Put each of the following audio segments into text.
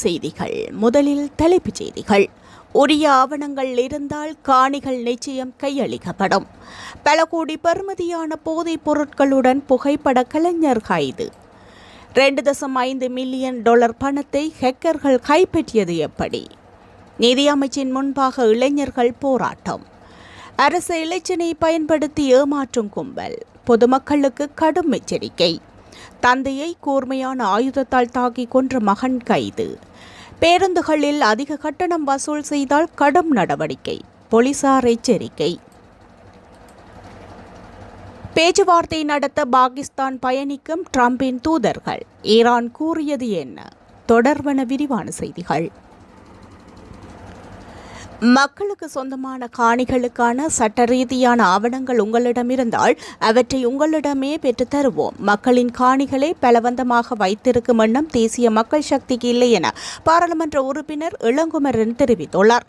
செய்திகள். முதலில் தலைப்புச் செய்திகள். உரிய ஆவணங்கள் இருந்தால் காணிகள் நிச்சயம் கையளிக்கப்படும். பல கோடி பெறுமதியான போதைப் பொருட்களுடன் புகைப்பட கலைஞர் கைது. 2.5 மில்லியன் டாலர் பணத்தை ஹேக்கர்கள் கைப்பற்றியது எப்படி? நிதி அமைச்சின் முன்பாக இளைஞர்கள் போராட்டம். அரசு இலச்சினை பயன்படுத்தி ஏமாற்றும் கும்பல். பொதுமக்களுக்கு கடும் எச்சரிக்கை. தந்தையை கூர்மையான ஆயுதத்தால் தாக்கி கொன்ற மகன் கைது. பேருந்துகளில் அதிக கட்டணம் வசூல் செய்தால் கடும் நடவடிக்கை. போலீசார் எச்சரிக்கை. பேச்சுவார்த்தை நடத்த பாகிஸ்தான் பயணிக்கும் ட்ரம்பின் தூதர்கள். ஈரான் கூறியது என்ன? தொடர்பான விரிவான செய்திகள். மக்களுக்கு சொந்தமான காணிகளுக்கான சட்ட ரீதியான ஆவணங்கள் உங்களிடம் இருந்தால் அவற்றை உங்களிடமே பெற்றுத் தருவோம். மக்களின் காணிகளை பலவந்தமாக வைத்திருக்கும் எண்ணம் தேசிய மக்கள் சக்திக்கு இல்லை என பாராளுமன்ற உறுப்பினர் இளங்குமரன் தெரிவித்துள்ளார்.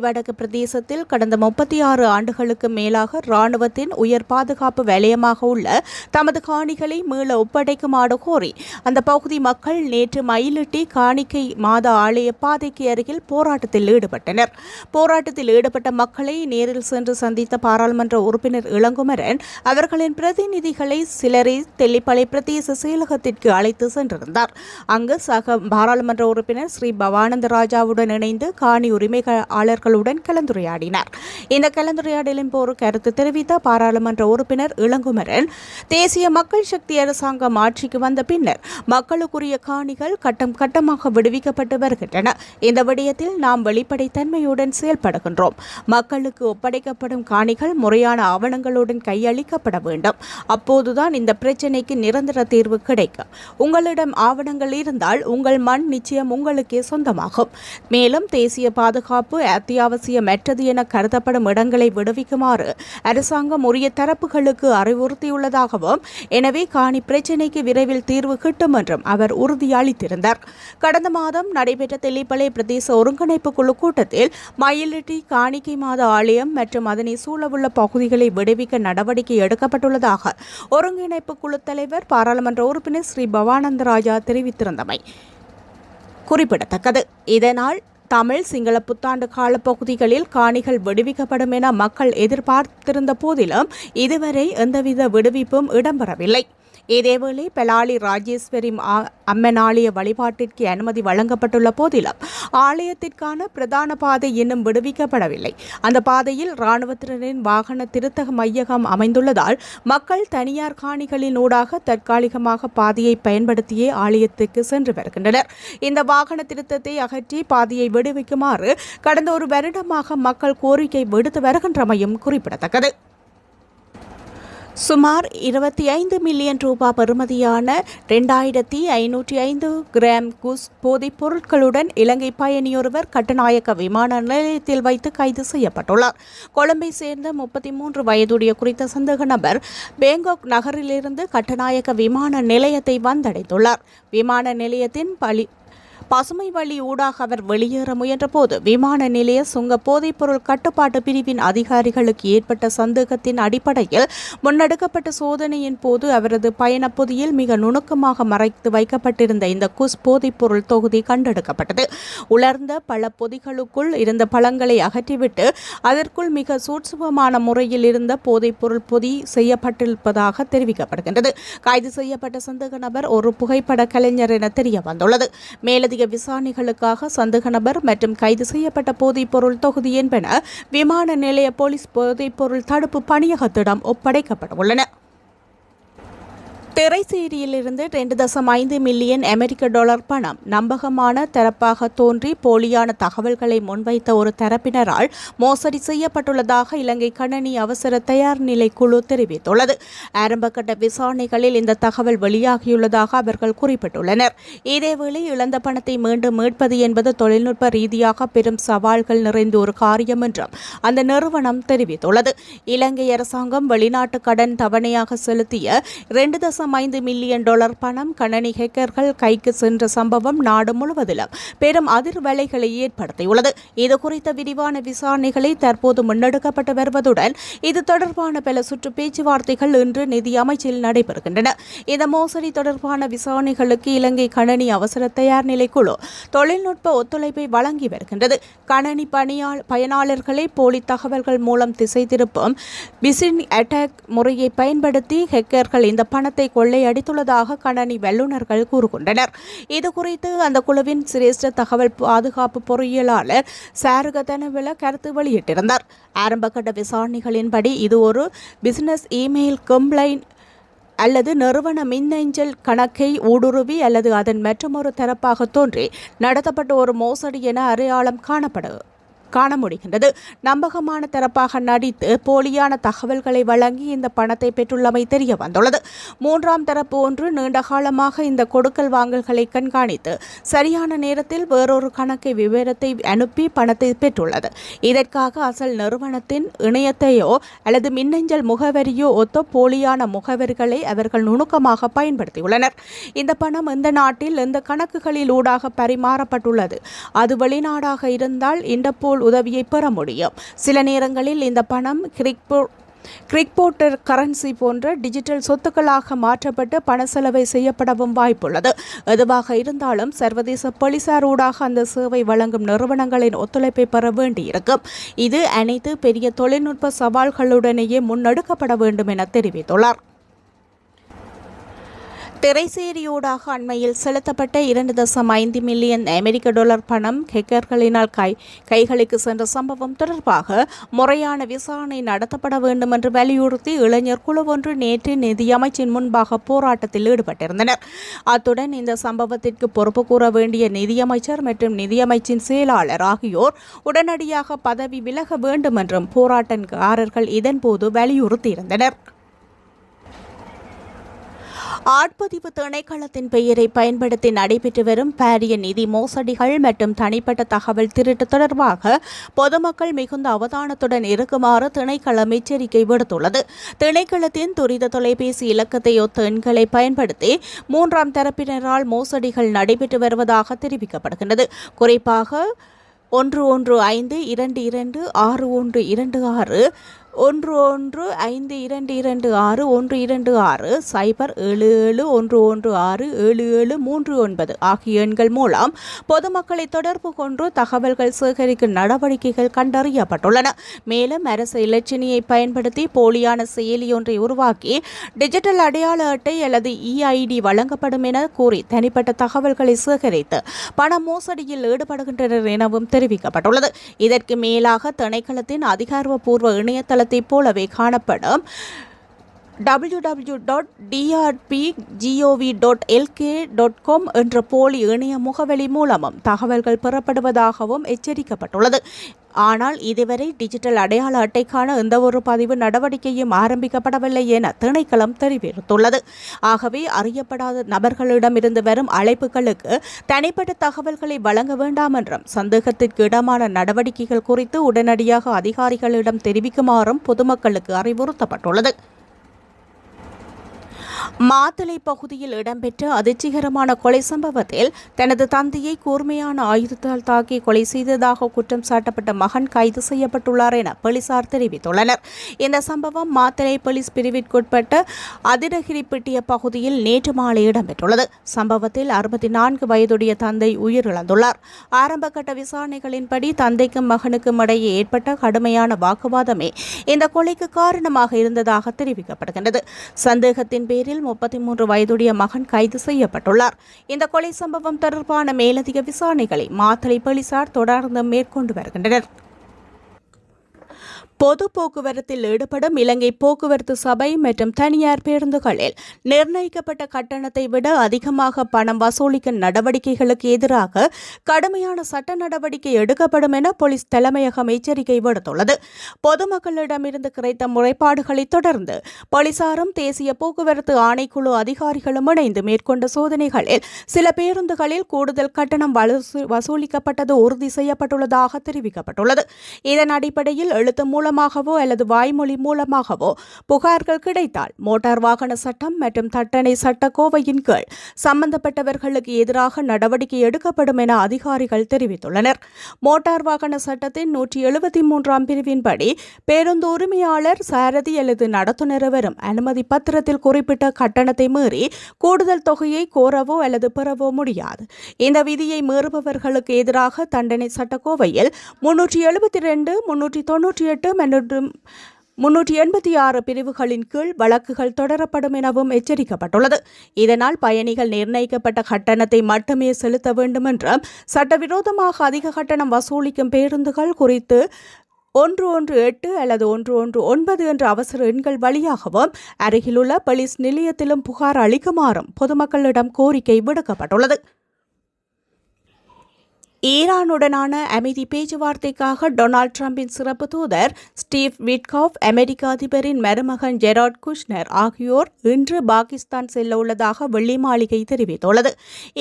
வடக்கு பிரதேசத்தில் கடந்த 36 ஆண்டுகளுக்கு மேலாக இராணுவத்தின் உயர் பாதுகாப்பு வலயமாக உள்ள தமது காணிகளை மீள ஒப்படைக்குமாறு கோரி அந்த பகுதி மக்கள் நேற்று மயிலிட்டி காணிக்கை மாத ஆலய பாதைக்கு அருகில் போராட்டத்தில் ஈடுபட்டனர். போராட்டத்தில் ஈடுபட்ட மக்களை நேரில் சென்று சந்தித்த பாராளுமன்ற உறுப்பினர் இளங்குமரன் அவர்களின் பிரதிநிதிகளை சிலரை தெல்லிப்பளை பிரதேச செயலகத்திற்கு அழைத்து சென்றிருந்தார். அங்கு சக பாராளுமன்ற உறுப்பினர் ஸ்ரீ பவானந்த ராஜாவுடன் இணைந்து காணி உரிமையாளர்களுடன் கலந்துரையாடினார். இந்த கலந்துரையாடலின் போது கருத்து தெரிவித்த பாராளுமன்ற உறுப்பினர் இளங்குமரன், தேசிய மக்கள் சக்தி அரசாங்கம் ஆட்சிக்கு வந்த பின்னர் மக்களுக்குரிய காணிகள் கட்டம் கட்டமாக விடுவிக்கப்பட்டு வருகின்றன. இந்த விடயத்தில் நாம் வெளிப்படைத்தன்மையுடன் செயல்படுகின்றோம். மக்களுக்கு ஒப்படைக்கப்படும் காணிகள் முறையான ஆவணங்களுடன் கையளிக்கப்பட வேண்டும். அப்போதுதான் இந்த பிரச்சினைக்கு நிரந்தர தீர்வு கிடைக்கும். உங்களிடம் ஆவணங்கள் இருந்தால் உங்கள் மண் நிச்சயம் உங்களுக்கே சொந்தமாகும். மேலும் தேசிய பாதுகாப்பு அத்தியாவசியமற்றது என கருதப்படும் இடங்களை விடுவிக்குமாறு அரசாங்கம் உரிய தரப்புகளுக்கு அறிவுறுத்தியுள்ளதாகவும், எனவே காணி பிரச்சினைக்கு விரைவில் தீர்வு கிட்டும் என்றும் அவர் உறுதியளித்திருந்தார். கடந்த மாதம் நடைபெற்ற தெல்லிப்பளை பிரதேச ஒருங்கிணைப்பு குழு கூட்டத்தில் மயிலிட்டி காணிக்கை மாத ஆலயம் மற்றும் அதனை சூழவுள்ள பகுதிகளை விடுவிக்க நடவடிக்கை எடுக்கப்பட்டுள்ளதாக ஒருங்கிணைப்பு குழு தலைவர் பாராளுமன்ற உறுப்பினர் ஸ்ரீ பவானந்த ராஜா தெரிவித்திருந்தமை குறிப்பிடத்தக்கது. இதனால் தமிழ் சிங்கள புத்தாண்டு கால பகுதிகளில் காணிகள் விடுவிக்கப்படும் என மக்கள் எதிர்பார்த்திருந்த போதிலும் இதுவரை எந்தவித விடுவிப்பும் இடம்பெறவில்லை. இதேவேளை பெலாலி ராஜேஸ்வரி அம்மன் ஆலய வழிபாட்டிற்கு அனுமதி வழங்கப்பட்டுள்ள போதிலும் ஆலயத்திற்கான பிரதான பாதை இன்னும் விடுவிக்கப்படவில்லை. அந்த பாதையில் இராணுவத்தினரின் வாகன திருத்தக மையகம் அமைந்துள்ளதால் மக்கள் தனியார் காணிகளின் ஊடாக தற்காலிகமாக பாதையை பயன்படுத்தியே ஆலயத்துக்கு சென்று வருகின்றனர். இந்த வாகன திருத்தத்தை அகற்றி பாதையை விடுவிக்குமாறு கடந்த ஒரு வருடமாக மக்கள் கோரிக்கை விடுத்து வருகின்றமையும் குறிப்பிடத்தக்கது. சுமார் 25 மில்லியன் ரூபாய் பெறுமதியான 2505 கிராம் குஸ் போதைப் பொருட்களுடன் இலங்கை பயணியொருவர் கட்டுநாயக்க விமான நிலையத்தில் வைத்து கைது செய்யப்பட்டுள்ளார். கொழும்பை சேர்ந்த 33 வயதுடைய குறித்த சந்தேக நபர் பேங்காக் நகரிலிருந்து கட்டுநாயக்க விமான நிலையத்தை வந்தடைந்துள்ளார். விமான நிலையத்தின் பசுமை வழி ஊடாக அவர் வெளியேற முயன்றபோது விமான நிலைய சுங்க போதைப்பொருள் கட்டுப்பாட்டு பிரிவின் அதிகாரிகளுக்கு ஏற்பட்ட சந்தேகத்தின் அடிப்படையில் முன்னெடுக்கப்பட்ட சோதனையின் போது அவரது பயணப்பொதியில் மிக நுணுக்கமாக மறைத்து வைக்கப்பட்டிருந்த இந்த குஸ் போதைப்பொருள் தொகுதி கண்டெடுக்கப்பட்டது. உலர்ந்த பல பொதிகளுக்குள் இருந்த பழங்களை அகற்றிவிட்டு அதற்குள் மிக சூட்சுமமான முறையில் இருந்த போதைப்பொருள் பொதி செய்யப்பட்டிருப்பதாக தெரிவிக்கப்படுகின்றது. கைது செய்யப்பட்ட சந்தேக நபர் ஒரு புகைப்பட கலைஞர் என தெரிய வந்துள்ளது. மேலதிக விசாரணைகளுக்காக சந்தேக நபர் மற்றும் கைது செய்யப்பட்ட போதைப்பொருள் தொகுதி என்பன விமான நிலைய போலீஸ் போதைப்பொருள் தடுப்பு பணியகத்திடம் ஒப்படைக்கப்பட்டுள்ளன. திரைசேரியிலிருந்து 2.5 மில்லியன் அமெரிக்க டாலர் பணம் நம்பகமான தரப்பாக தோன்றி போலியான தகவல்களை முன்வைத்த ஒரு தரப்பினரால் மோசடி செய்யப்பட்டுள்ளதாக இலங்கை கணனி அவசர தயார் நிலை குழு தெரிவித்துள்ளது. ஆரம்பகட்ட விசாரணைகளில் இந்த தகவல் வெளியாகியுள்ளதாக அவர்கள் குறிப்பிட்டுள்ளனர். இதேவேளை இழந்த பணத்தை மீண்டும் மீட்பது என்பது தொழில்நுட்ப ரீதியாக பெரும் சவால்கள் நிறைந்த ஒரு காரியம் என்றும் அந்த நிறுவனம் தெரிவித்துள்ளது. இலங்கை அரசாங்கம் வெளிநாட்டு கடன் தவணையாக செலுத்திய 2 $2.5 மில்லியன் பணம் கணனி ஹேக்கர்கள் கைக்கு சென்ற சம்பவம் நாடு முழுவதிலும் பெரும் அதிர்வலைகளை ஏற்படுத்தியுள்ளது. இதுகுறித்த விரிவான விசாரணைகளை தற்போது முன்னெடுக்கப்பட்டு வருவதுடன் இது தொடர்பான பல சுற்று பேச்சுவார்த்தைகள் இன்று நிதி அமைச்சில் நடைபெறுகின்றன. இந்த மோசடி தொடர்பான விசாரணைகளுக்கு இலங்கை கணனி அவசர தயார்நிலை குழு தொழில்நுட்ப ஒத்துழைப்பை வழங்கி வருகின்றது. கணனி பயனாளர்களை போலி தகவல்கள் மூலம் திசை திருப்பும் பிசிங் அட்டாக் முறையை பயன்படுத்தி ஹேக்கர்கள் இந்த பணத்தை கொள்ளையடித்துள்ளதாக கணனி வல்லுநர்கள் கூறுகின்றனர். இதுகுறித்து அந்த குழுவின் சிரேஷ்ட தகவல் பாதுகாப்பு பொறியியலாளர் சாருக தனவில கருத்து வெளியிட்டிருந்தார். ஆரம்பகட்ட விசாரணைகளின்படி இது ஒரு பிசினஸ் இமெயில் கம்ப்ளைண்ட் அல்லது நிறுவன மின்னஞ்சல் கணக்கை ஊடுருவி அல்லது அதன் மற்றொரு தரப்பாக தோன்றி நடத்தப்பட்ட ஒரு மோசடி என அடையாளம் காண முடிகின்றது. நம்பகமான தரப்பாக நடித்து போலியான தகவல்களை வழங்கி இந்த பணத்தை பெற்றுள்ளமை தெரிய வந்துள்ளது. மூன்றாம் தரப்பு ஒன்று நீண்ட காலமாக இந்த கொடுக்கல் வாங்கல்களை கண்காணித்து சரியான நேரத்தில் வேறொரு கணக்கை விவரத்தை அனுப்பி பணத்தை பெற்றுள்ளது. இதற்காக அசல் நிறுவனத்தின் இணையத்தையோ அல்லது மின்னஞ்சல் முகவரியோ ஒத்த போலியான முகவரிகளை அவர்கள் நுணுக்கமாக பயன்படுத்தியுள்ளனர். இந்த பணம் இந்த நாட்டில் இந்த கணக்குகளில் ஊடாக பரிமாறப்பட்டுள்ளது. அது வெளிநாடாக இருந்தால் இன்டர்போல் உதவியை பெற முடியும். சில நேரங்களில் இந்த பணம் கிரிப்டோ கரன்சி போன்ற டிஜிட்டல் சொத்துக்களாக மாற்றப்பட்டு பண செலவை செய்யப்படவும் வாய்ப்புள்ளது. எதுவாக இருந்தாலும் சர்வதேச போலீசார் ஊடாக அந்த சேவை வழங்கும் நிறுவனங்களின் ஒத்துழைப்பை பெற வேண்டியிருக்கும். இது அனைத்து பெரிய தொழில்நுட்ப சவால்களுடனேயே முன்னெடுக்கப்பட வேண்டும் என தெரிவித்துள்ளார். திரைசேரியூடாக அண்மையில் செலுத்தப்பட்ட $2.5 மில்லியன் பணம் ஹேக்கர்களினால் கைகளுக்கு சென்ற சம்பவம் தொடர்பாக முறையான விசாரணை நடத்தப்பட வேண்டும் என்று வலியுறுத்தி இளைஞர் குழு ஒன்று நேற்று நிதியமைச்சின் முன்பாக போராட்டத்தில் ஈடுபட்டிருந்தனர். அத்துடன் இந்த சம்பவத்திற்கு பொறுப்பு கூற வேண்டிய நிதியமைச்சர் மற்றும் நிதியமைச்சின் செயலாளர் ஆகியோர் உடனடியாக பதவி விலக வேண்டும் என்றும் போராட்டக்காரர்கள் இதன்போது வலியுறுத்தியிருந்தனர். ஆட்பதிவு திணைக்களத்தின் பெயரை பயன்படுத்தி நடைபெற்று வரும் பாரிய நிதி மோசடிகள் மற்றும் தனிப்பட்ட தகவல் திருட்டு தொடர்பாக பொதுமக்கள் மிகுந்த அவதானத்துடன் இருக்குமாறு திணைக்களம் எச்சரிக்கை விடுத்துள்ளது. திணைக்களத்தின் துரித தொலைபேசி இலக்கத்தை ஒத்த எண்களை பயன்படுத்தி மூன்றாம் தரப்பினரால் மோசடிகள் நடைபெற்று வருவதாக தெரிவிக்கப்படுகின்றது. குறிப்பாக 1152261226 1152261226 077116739 ஆகிய எண்கள் மூலம் பொதுமக்களை தொடர்பு கொண்டு தகவல்கள் சேகரிக்கும் நடவடிக்கைகள் கண்டறியப்பட்டுள்ளன. மேலும் அரசு இலச்சினையை பயன்படுத்தி போலியான செயலி ஒன்றை உருவாக்கி டிஜிட்டல் அடையாள அட்டை அல்லது EID வழங்கப்படும் என கூறி தனிப்பட்ட தகவல்களை சேகரித்து பண மோசடியில் ஈடுபடுகின்றனர் எனவும் தெரிவிக்கப்பட்டுள்ளது. இதற்கு மேலாக திணைக்களத்தின் அதிகாரப்பூர்வ இணையதள போலவே காணப்படும் www.drpgov.lk.com என்ற போலி இணைய முகவரி மூலமும் தகவல்கள் பெறப்படுவதாகவும் எச்சரிக்கப்பட்டுள்ளது. ஆனால் இதுவரை டிஜிட்டல் அடையாள அட்டைக்கான எந்தவொரு பதிவு நடவடிக்கையும் ஆரம்பிக்கப்படவில்லை என திணைக்களம் தெரிவித்துள்ளது. ஆகவே அறியப்படாத நபர்களிடமிருந்து வரும் அழைப்புகளுக்கு தனிப்பட்ட தகவல்களை வழங்க வேண்டாம் என்றும் சந்தேகத்திற்கு இடமான நடவடிக்கைகள் குறித்து உடனடியாக அதிகாரிகளிடம் தெரிவிக்குமாறும் பொதுமக்களுக்கு அறிவுறுத்தப்பட்டுள்ளது. மாத்தளை பகுதியில் இடம்பெற்ற அதிர்ச்சிகரமான கொலை சம்பவத்தில் தனது தந்தையை கூர்மையான ஆயுதத்தால் தாக்கி கொலை செய்ததாக குற்றம் சாட்டப்பட்ட மகன் கைது செய்யப்பட்டுள்ளார் என போலீசார் தெரிவித்துள்ளனர். இந்த சம்பவம் மாத்தளை போலீஸ் பிரிவிற்குட்பட்ட அதிரகிரிப்பட்டிய பகுதியில் நேற்று மாலை இடம்பெற்றுள்ளது. சம்பவத்தில் 64 வயதுடைய தந்தை உயிரிழந்துள்ளார். ஆரம்பகட்ட விசாரணைகளின்படி தந்தைக்கும் மகனுக்கும் இடையே ஏற்பட்ட கடுமையான வாக்குவாதமே இந்த கொலைக்கு காரணமாக இருந்ததாக தெரிவிக்கப்படுகின்றது. சந்தேகத்தின் பேரில் 33 வயதுடைய மகன் கைது செய்யப்பட்டுள்ளார். இந்த கொலை சம்பவம் தொடர்பான மேலதிக விசாரணைகளை மாத்தளை போலீசார் தொடர்ந்து மேற்கொண்டு வருகின்றனர். பொது போக்குவரத்தில் ஈடுபடும் இலங்கை போக்குவரத்து சபை மற்றும் தனியார் பேருந்துகளில் நிர்ணயிக்கப்பட்ட கட்டணத்தை விட அதிகமாக பணம் வசூலிக்கும் நடவடிக்கைகளுக்கு எதிராக கடுமையான சட்ட நடவடிக்கை எடுக்கப்படும் என போலீஸ் தலைமையகம் எச்சரிக்கை விடுத்துள்ளது. பொதுமக்களிடமிருந்து கிடைத்த முறைப்பாடுகளை தொடர்ந்து போலீசாரும் தேசிய போக்குவரத்து ஆணைக்குழு அதிகாரிகளும் இணைந்து மேற்கொண்ட சோதனைகளில் சில பேருந்துகளில் கூடுதல் கட்டணம் வசூலிக்கப்பட்டது உறுதி செய்யப்பட்டுள்ளதாக தெரிவிக்கப்பட்டுள்ளது. இதன் அடிப்படையில் எழுத்து மூலம் மூலமாகவோ அல்லது வாய்மொழி மூலமாகவோ புகார்கள் கிடைத்தால் மோட்டார் வாகன சட்டம் மற்றும் தண்டனை சட்டக்கோவையின் கீழ் சம்பந்தப்பட்டவர்களுக்கு எதிராக நடவடிக்கை எடுக்கப்படும் என அதிகாரிகள் தெரிவித்துள்ளனர். மோட்டார் வாகன சட்டத்தின் 173ஆம் பிரிவின்படி பேருந்து உரிமையாளர், சாரதி அல்லது நடத்துனர் வரும் அனுமதி பத்திரத்தில் குறிப்பிட்ட கட்டணத்தை மீறி கூடுதல் தொகையை கோரவோ அல்லது பெறவோ முடியாது. இந்த விதியை மீறுபவர்களுக்கு எதிராக தண்டனை சட்டக்கோவையில் 372, 398 மற்றும் 386 பிரிவுகளின் கீழ் வழக்குகள் தொடரப்படும் எனவும் எச்சரிக்கப்பட்டுள்ளது. இதனால் பயணிகள் நிர்ணயிக்கப்பட்ட கட்டணத்தை மட்டுமே செலுத்த வேண்டும் என்றும், சட்டவிரோதமாக அதிக கட்டணம் வசூலிக்கும் பேருந்துகள் குறித்து 118 அல்லது 119 என்ற அவசர எண்கள் வழியாகவும் அருகிலுள்ள போலீஸ் நிலையத்திலும் புகார் அளிக்குமாறும் பொதுமக்களிடம் கோரிக்கை விடுக்கப்பட்டுள்ளது. ஈரானுடனான அமைதி பேச்சுவார்த்தைக்காக டொனால்ட் டிரம்பின் சிறப்பு தூதர் ஸ்டீவ் விட்காஃப், அமெரிக்க அதிபரின் மருமகன் ஜெரார்ட் குஷ்னர் ஆகியோர் இன்று பாகிஸ்தான் செல்ல உள்ளதாக வெள்ளை மாளிகை தெரிவித்துள்ளது.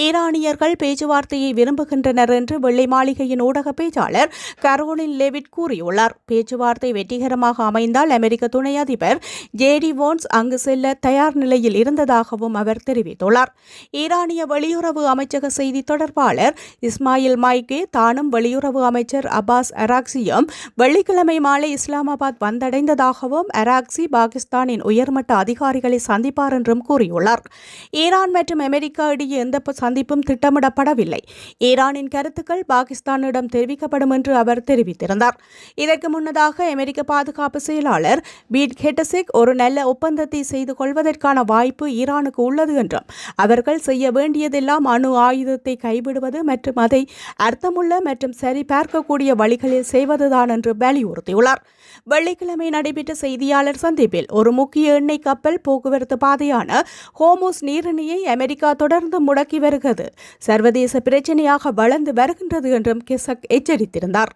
ஈரானியர்கள் பேச்சுவார்த்தையை விரும்புகின்றனர் என்று வெள்ளை மாளிகையின் ஊடக பேச்சாளர் கரோலின் லெவிட் கூறியுள்ளார். பேச்சுவார்த்தை வெற்றிகரமாக அமைந்தால் அமெரிக்க துணை அதிபர் ஜேடி வான்ஸ் அங்கு செல்ல தயார் நிலையில் இருந்ததாகவும் அவர் தெரிவித்துள்ளார். ஈரானிய வெளியுறவு அமைச்சக செய்தி தொடர்பாளர் இஸ்மாயில் தானும் வெளியுறவு அமைச்சர் அப்பாஸ் அராக்சியும் வெள்ளிக்கிழமை மாலை இஸ்லாமாபாத் வந்தடைந்ததாகவும், அராக்சி பாகிஸ்தானின் உயர்மட்ட அதிகாரிகளை சந்திப்பார் என்றும் கூறியுள்ளார். ஈரான் மற்றும் அமெரிக்கா இடையே எந்த சந்திப்பும் திட்டமிடப்படவில்லை. ஈரானின் கருத்துக்கள் பாகிஸ்தானிடம் தெரிவிக்கப்படும் என்று அவர் தெரிவித்திருந்தார். இதற்கு முன்னதாக அமெரிக்க பாதுகாப்பு செயலாளர் பீட் ஹெட்டசிக் ஒரு நல்ல ஒப்பந்தத்தை செய்து கொள்வதற்கான வாய்ப்பு ஈரானுக்கு உள்ளது என்றும், அவர்கள் செய்ய வேண்டியதெல்லாம் அணு ஆயுதத்தை கைவிடுவது மற்றும் அதை அர்த்தமுள்ள மற்றும் சரி பார்க்கக்கூடிய வழிகளில் செய்வதுதான் என்று வலியுறுத்தியுள்ளார். வெள்ளிக்கிழமை நடைபெற்ற செய்தியாளர் சந்திப்பில் ஒரு முக்கிய எண்ணெய் கப்பல் போக்குவரத்து பாதையான ஹோர்முஸ் நீரிணையை அமெரிக்கா தொடர்ந்து முடக்கி வருகிறது, சர்வதேச பிரச்சினையாக வளர்ந்து வருகின்றது என்றும் கிசக் எச்சரித்திருந்தார்.